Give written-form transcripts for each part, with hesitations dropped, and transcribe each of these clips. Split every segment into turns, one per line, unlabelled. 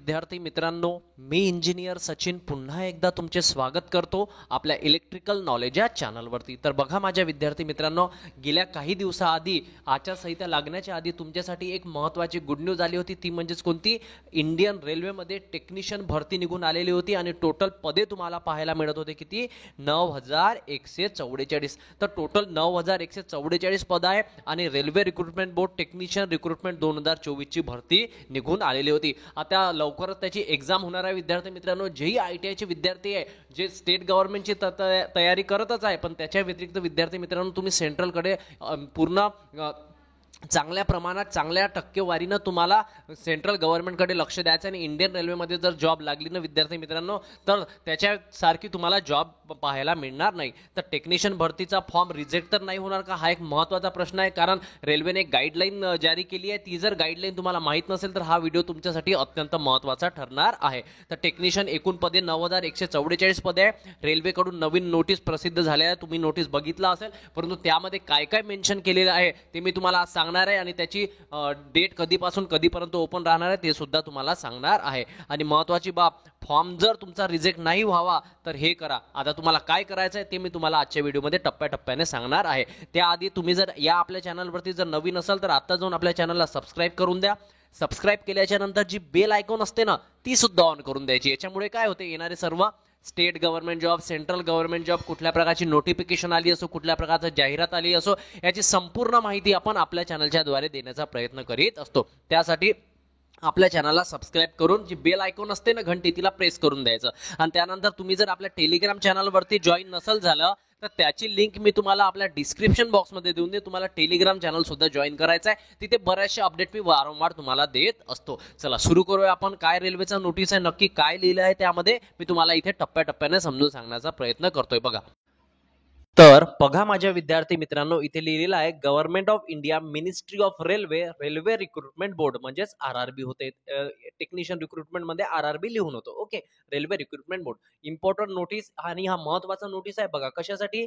विद्यार्थी मित्रांनो, मी इंजिनियर सचिन पुन्हा एकदा तुमचे स्वागत करतो आपल्या इलेक्ट्रिकल नॉलेज या चॅनलवरती। तर बघा माझ्या विद्यार्थी मित्रांनो, गेल्या काही दिवसाआधी आचारसंहिता लागण्याच्या आधी तुमच्यासाठी एक महत्त्वाची गुड न्यूज आली होती। ती म्हणजेच कोणती? इंडियन रेल्वेमध्ये टेक्निशियन भरती निघून आलेली होती आणि टोटल पदे तुम्हाला पाहायला मिळत होते किती? 9144। तर टोटल 9144 पद आहे आणि railway recruitment board technician recruitment 2024 ची भरती निघून आलेली होती। आता लवकरच त्याची एग्जाम होणार आहे विद्यार्थी मित्रांनो। जेही ITI चे विद्यार्थी आहे, जे स्टेट गव्हर्नमेंटची तयारी करतच आहे, पण त्याच्या व्यतिरिक्त विद्यार्थी मित्रांनो तुम्ही सेंट्रल कडे पूर्ण चांगल्या प्रमाणात चांगल्या टक्केवारीने तुम्हाला सेंट्रल गव्हर्नमेंटकडे लक्ष द्यायचं आणि इंडियन रेल्वेमध्ये जर जॉब लागली ना विद्यार्थी मित्रांनो, तर त्याच्यासारखी तुम्हाला जॉब पाहायला मिळणार नाही। तर टेक्निशियन भरतीचा फॉर्म रिजेक्ट तर नाही होणार का? हा एक महत्त्वाचा प्रश्न आहे, कारण रेल्वेने एक गाईडलाईन जारी केली आहे। ती जर गाईडलाईन तुम्हाला माहित नसेल तर हा व्हिडिओ तुमच्यासाठी अत्यंत महत्त्वाचा ठरणार आहे। तर टेक्निशियन एकूण पदे 9144 पदे आहे। रेल्वेकडून नवीन नोटीस प्रसिद्ध झाल्या आहे, तुम्ही नोटीस बघितला असेल, परंतु त्यामध्ये काय काय मेन्शन केलेलं आहे ते मी तुम्हाला सांगणार आहे आणि त्याची डेट कधीपासून कधीपर्यंत ओपन राहणार आहे ते सुद्धा तुम्हाला सांगणार आहे। आणि महत्त्वाची बाब, फॉर्म जर तुमचा रिजेक्ट नाही व्हावा तर हे करा। आता तुम्हाला काय करायचं आहे ते मी तुम्हाला आजच्या व्हिडिओमध्ये टप्प्याटप्प्याने सांगणार आहे। त्याआधी तुम्ही जर या आपल्या चॅनलवरती जर नवीन असाल तर आता जाऊन आपल्या चॅनलला सबस्क्राईब करून द्या। सबस्क्राईब केल्याच्या नंतर जी बेल आयकॉन असते ना ती सुद्धा ऑन करून द्यायची। याच्यामुळे काय होते, येणारे सर्व state government job, central government job, कुठल्या प्रकारची नोटिफिकेशन आली असो, कुठल्या प्रकारची जाहिरात आली असो, याची संपूर्ण माहिती आपण आपल्या चॅनलच्या द्वारे देण्याचा प्रयत्न करीत असतो। त्यासाठी आपल्या चॅनलला सबस्क्राईब करून जी बेल आयकॉन असते ना घंटी, तिला प्रेस करून द्यायचं। आणि त्यानंतर तुम्ही जर आपल्या टेलिग्राम चॅनलवरती जॉईन नसेल झालं तर त्याची लिंक मी तुम्हाला आपल्या डिस्क्रिप्शन बॉक्समध्ये देऊन दे। तुम्हाला टेलिग्राम चॅनल सुद्धा जॉईन करायचं आहे, तिथे बरेचसे अपडेट मी वारंवार तुम्हाला देत असतो। चला सुरू करूया आपण। काय रेल्वेचा नोटीस आहे, नक्की काय लिहिलं आहे त्यामध्ये मी तुम्हाला इथे टप्प्याटप्प्याने समजून सांगण्याचा प्रयत्न करतोय। बघा, तर बघा माझ्या विद्यार्थी मित्रांनो, इथे लिहिलेलं आहे government of India, ministry of railway, railway recruitment board म्हणजेच RRB होते। टेक्निशियन रिक्रुटमेंट मध्ये RRB लिहून होतो। Okay, railway recruitment board. Important notice आणि हा महत्वाचा नोटीस आहे। बघा कशासाठी?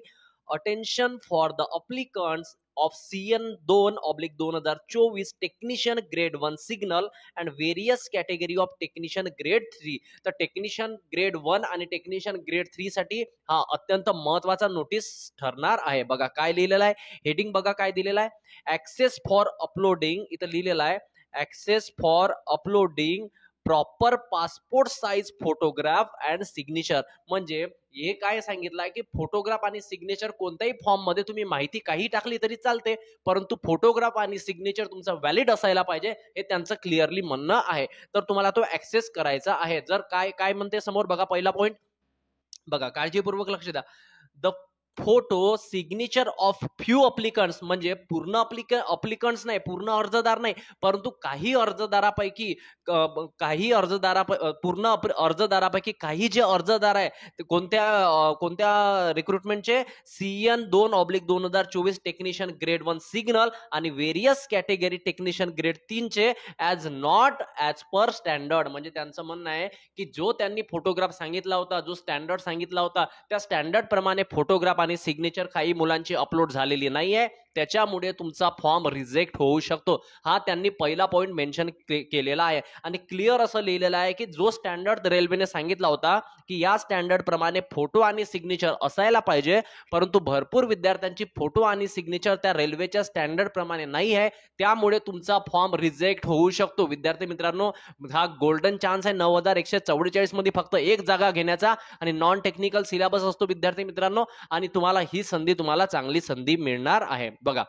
Attention for the applicants of CN2/2024 technician grade 1 signal and various category of technician grade 3। तर टेक्निशियन ग्रेड 1 आणि टेक्निशियन ग्रेड 3 साठी हा अत्यंत महत्वाचा नोटीस ठरणार आहे। बघा काय लिहिलेलं आहे, हेडिंग बघा काय दिलेलं आहे, ऍक्सेस फॉर अपलोडिंग, इथं लिहिलेलं आहे access for uploading proper passport size photograph and signature. म्हणजे हे काय सांगितलं आहे की फोटोग्राफ आणि सिग्नेचर कोणत्याही फॉर्म मध्ये तुम्ही माहिती काही टाकली तरी चालते, परंतु फोटोग्राफ आणि सिग्नेचर तुमचा व्हॅलिड असायला पाहिजे, हे त्यांचं क्लिअरली म्हणणं आहे। तर तुम्हाला तो ऍक्सेस करायचा आहे। जर काय काय म्हणते समोर बघा, पहिला पॉइंट बघा, काळजीपूर्वक लक्ष द्या। The photo signature of few applicants, म्हणजे पूर्ण अप्लिकंट्स नाही, पूर्ण अर्जदार नाही, परंतु काही अर्जदारापैकी पूर्ण अर्जदारापैकी काही जे अर्जदार आहे ते कोणत्या रिक्रुटमेंटचे? CN2/2024 टेक्निशियन ग्रेड 1 सिग्नल आणि व्हेरियस कॅटेगरी टेक्निशियन ग्रेड 3 चे as not as per standard. म्हणजे त्यांचं म्हणणं आहे की जो त्यांनी फोटोग्राफ सांगितला होता, जो स्टँडर्ड सांगितला होता, त्या स्टँडर्ड प्रमाणे फोटोग्राफ आणि सिग्नेचर काही मुलांची अपलोड झालेली नाहीये, त्याच्यामुळे तुमचा फॉर्म रिजेक्ट होऊ शकतो। हा त्यांनी पहिला पॉइंट मेन्शन केलेला आहे आणि क्लिअर असं लिहिलेलं आहे की जो स्टँडर्ड रेल्वेने सांगितला होता की या स्टँडर्ड प्रमाणे फोटो आणि सिग्नेचर असायला पाहिजे, परंतु भरपूर विद्यार्थ्यांची फोटो आणि सिग्नेचर त्या रेल्वेच्या स्टँडर्ड प्रमाणे नाही आहे, त्यामुळे तुमचा फॉर्म रिजेक्ट होऊ शकतो। विद्यार्थी मित्रांनो, हा गोल्डन चान्स आहे 9144 मध्ये फक्त एक जागा घेण्याचा आणि नॉन टेक्निकल सिलेबस असतो विद्यार्थी मित्रांनो, आणि तुम्हाला ही संधी, तुम्हाला चांगली संधी मिळणार आहे। बघा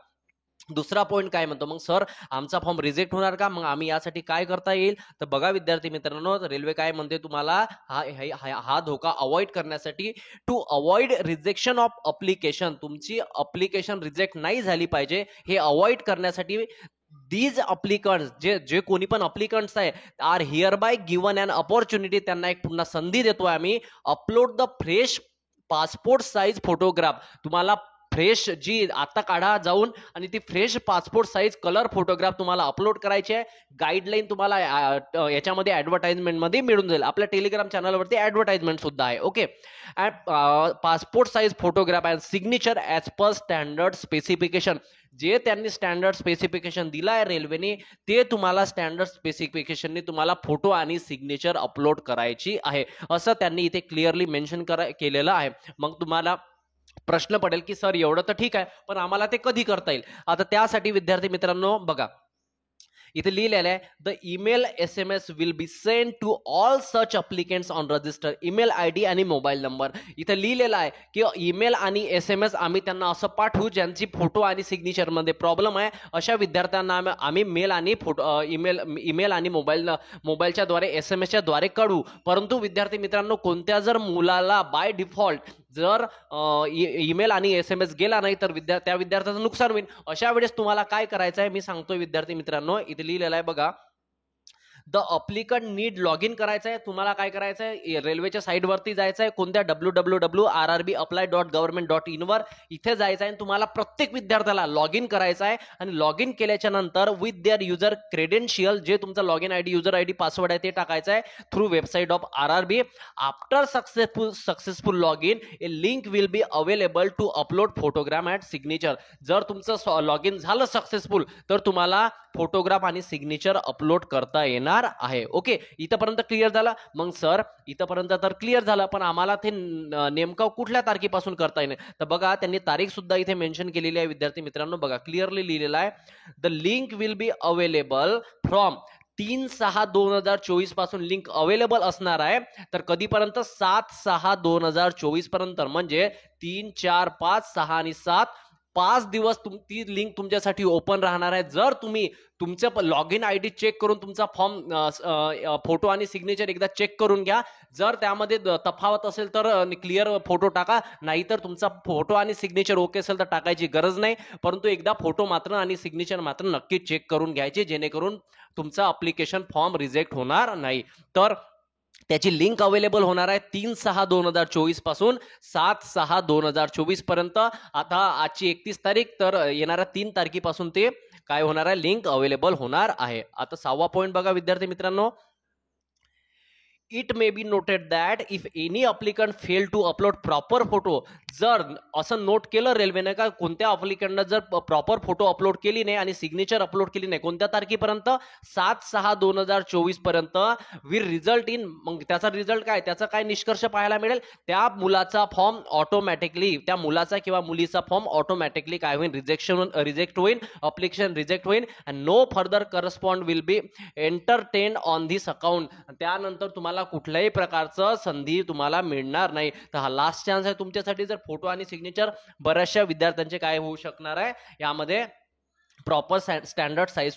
दुसरा पॉइंट काय म्हणतो, मग सर आमचा फॉर्म रिजेक्ट होणार का, मग आम्ही यासाठी काय करता येईल? तर बघा विद्यार्थी मित्रांनो, रेल्वे काय म्हणते तुम्हाला, हा धोका अवॉइड करण्यासाठी, to avoid rejection of application, तुमची अप्लिकेशन रिजेक्ट नाही झाली पाहिजे, हे अवॉइड करण्यासाठी दीज अप्लिकंट्स, जे कोणी पण अप्लिकंट्स आहे, are here by given an opportunity, त्यांना एक पुन्हा संधी देतोय आम्ही, upload the fresh passport size photograph, तुम्हाला फ्रेश जी आता काढा जाऊन आणि ती fresh passport size colour photograph तुम्हाला अपलोड करायची आहे. गाईडलाईन तुम्हाला याच्यामध्ये ऍडव्हर्टाइजमेंट मध्ये मिळून जाईल. आपल्या टेलिग्राम चॅनलवरती ऍडव्हर्टाइजमेंट सुद्धा आहे. Okay, passport size photograph and signature as per standard specification. जे त्यांनी स्टँडर्ड स्पेसिफिकेशन दिलं आहे रेल्वेने, ते तुम्हाला स्टँडर्ड स्पेसिफिकेशनने तुम्हाला फोटो आणि सिग्नेचर अपलोड करायची आहे, असं त्यांनी इथे क्लिअरली मेन्शन केलेलं आहे. मग तुम्हाला प्रश्न पडेल की सर एवढं तर ठीक आहे, पण आम्हाला ते कधी करता येईल? आता त्यासाठी विद्यार्थी मित्रांनो बघा, इथे लिहिलेलं आहे the email SMS will be send to all such applicants on register. Email ID आणि मोबाईल नंबर इथे लिहिलेला आहे की ईमेल आणि SMS आम्ही त्यांना असं पाठवू ज्यांची फोटो आणि सिग्नेचर मध्ये प्रॉब्लेम आहे. अशा विद्यार्थ्यांना आम्ही मेल आणि फोटो ईमेल आणि मोबाईलच्या द्वारे SMS द्वारे कळवू. परंतु विद्यार्थी मित्रांनो, कोणत्या जर मुलाला बाय डिफॉल्ट जर ईमेल आणि SMS गेला नाही तर त्या विद्यार्थ्याचं नुकसान होईल. अशा वेळेस तुम्हाला काय करायचं आहे मी सांगतोय विद्यार्थी मित्रांनो. इथे लिहिलेलं आहे बघा, the applicant need log in करायचं आहे. तुम्हाला काय करायचं आहे, रेल्वेच्या साईटवरती जायचं आहे, कोणत्या www.rrbapply.gov.in वर इथे जायचं आहे. तुम्हाला प्रत्येक विद्यार्थ्याला लॉग इन करायचं आहे आणि लॉग इन केल्याच्या नंतर विथ देअर युजर क्रेडेन्शियल, जे तुमचा log in ID, user ID, password आहे ते टाकायचं आहे through website of RRB. After successful log in a link will be available to upload photograph and signature. जर तुमचं लॉग इन झालं सक्सेसफुल तर तुम्हाला फोटोग्राफ आणि सिग्नेचर अपलोड करता येणार आहे. ओके, इथपर्यंत क्लिअर झालं? मग सर इथपर्यंत तर क्लिअर झालं, पण आम्हाला ते नेमकं कुठल्या तारखेपासून करता येईल? तर बघा, त्यांनी तारीख सुद्धा इथे मेन्शन केलेली आहे विद्यार्थी मित्रांनो. बघा, क्लिअरली लिहिलेलं आहे the link will be available from 3/6/2024 पासून लिंक अवेलेबल असणार आहे. तर कधीपर्यंत? 7/6/2024 पर्यंत. म्हणजे 3, 4, 5, 6 आणि 7 5 दिवस ती लिंक तुमच्यासाठी ओपन राहणार आहे. जर तुम्ही तुमचं लॉग इन ID चेक करून तुमचा फॉर्म फोटो आणि सिग्नेचर एकदा चेक करून घ्या. जर त्यामध्ये तफावत असेल तर क्लिअर फोटो टाका, नाहीतर तुमचा फोटो आणि सिग्नेचर ओके असेल तर टाकायची गरज नाही. परंतु एकदा फोटो मात्र आणि सिग्नेचर मात्र नक्की चेक करून घ्यायचे, जेणेकरून तुमचा अप्लिकेशन फॉर्म रिजेक्ट होणार नाही. तर त्याची लिंक अवेलेबल होणार आहे 3/6/2024 पासून 7/6/2024 पर्यंत. आता आजची 31 तारीख, तर येणाऱ्या 3 तारखेपासून ते काय होणार आहे, लिंक अवेलेबल होणार आहे. आता 6वा पॉइंट बघा विद्यार्थी मित्रांनो, it may be noted that if any applicant fail to upload proper photo. जर असं नोट केलं रेल्वेने का कोणत्या अप्लिकंटनं जर प्रॉपर फोटो अपलोड केली नाही आणि सिग्नेचर अपलोड केली नाही, कोणत्या तारखेपर्यंत? 7/6/2024 पर्यंत विल रिझल्ट इन. मग त्याचा रिझल्ट काय, त्याचा काय निष्कर्ष पाहायला मिळेल? त्या मुलाचा फॉर्म ऑटोमॅटिकली, त्या मुलाचा किंवा मुलीचा फॉर्म ऑटोमॅटिकली काय होईल, रिजेक्ट होईल, अप्लिकेशन रिजेक्ट होईल. And no further correspond will be entertain on this account. त्यानंतर तुम्हाला कुठल्याही प्रकारचं संधी तुम्हाला मिळणार नाही. तर हा लास्ट चान्स आहे तुमच्यासाठी. जर फोटो आणि सिग्नेचर बऱ्याचशा विद्यार्थ्यांचे काय होऊ शकणार आहे, यामध्ये प्रॉपर स्टँडर्ड साईज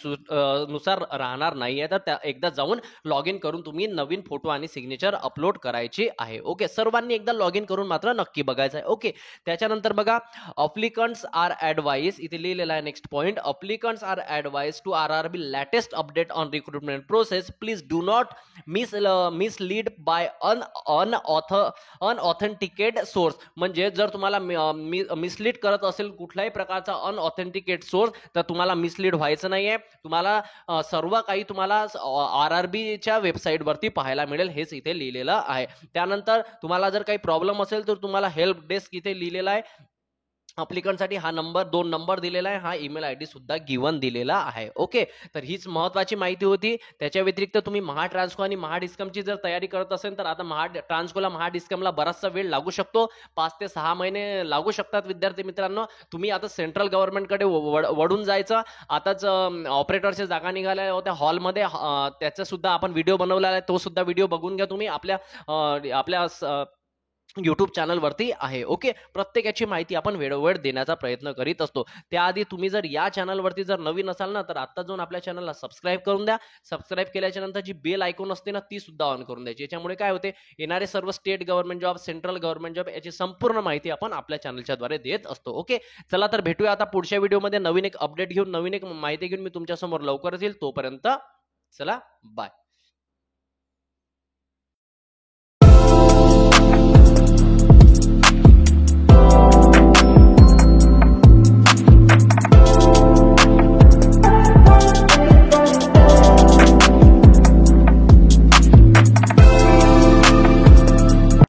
नुसार राहणार नाहीये. तर एकदा जाऊन लॉग इन करून तुम्ही नवीन फोटो आणि सिग्नेचर अपलोड करायची आहे. ओके, सर्वांनी एकदा लॉग इन करून मात्र नक्की बघायचं आहे. ओके, त्याच्यानंतर बघा, अप्लिकंट्स आर ॲडवाइज, इथे लिहिलेला आहे next point, applicants are advise to RRB latest update on recruitment process. Please do not mislead by unauthenticate source. म्हणजे जर तुम्हाला मिसलीड करत असेल कुठल्याही प्रकारचा अनऑथेंटिकेट सोर्स, तर तुम्हाला मिसलीड व्हायचं नाहीये. तुम्हाला सर्व काही तुम्हाला RRBच्या वेबसाईटवरती पाहायला मिळेल, हेच इथे लिहिलेलं आहे. त्यानंतर तुम्हाला जर काही प्रॉब्लेम असेल तर तुम्हाला हेल्प डेस्क इथे लिहिलेला आहे. अप्लिकंटसाठी हा नंबर, 2 नंबर दिलेला आहे, हा ईमेल ID सुद्धा गिवन दिलेला आहे. ओके, तर हीच महत्वाची माहिती होती. त्याच्या व्यतिरिक्त तुम्ही महाट्रान्सको आणि महाडिस्कमची जर तयारी करत असेल तर आता महाट्रान्सकोला महाडिस्कमला बराचसा वेळ लागू शकतो, 5 ते 6 महिने लागू शकतात. विद्यार्थी मित्रांनो, तुम्ही आता सेंट्रल गव्हर्नमेंटकडे वळून जायचं. आताच ऑपरेटरच्या जागा निघाल्या होत्या हॉलमध्ये, त्याचा सुद्धा आपण व्हिडिओ बनवलेला आहे, तो सुद्धा व्हिडिओ बघून घ्या तुम्ही, आपल्या YouTube चॅनलवरती आहे. ओके, प्रत्येकाची माहिती आपण वेळोवेळ देण्याचा प्रयत्न करीत असतो. त्याआधी तुम्ही जर या चॅनलवरती जर नवीन असाल ना, तर आता जाऊन आपल्या चॅनलला सबस्क्राईब करून द्या. सबस्क्राईब केल्याच्या नंतर जी बेल आयकॉन असते ना, ती सुद्धा ऑन करून द्यायची. याच्यामुळे काय होते, येणारे सर्व state government job, central government job याची संपूर्ण माहिती आपण आपल्या चॅनलच्या द्वारे देत असतो. ओके, चला तर भेटूया आता पुढच्या व्हिडिओमध्ये नवीन एक अपडेट घेऊन, नवीन एक माहिती घेऊन मी तुमच्या समोर लवकरच येईल. तोपर्यंत चला, बाय.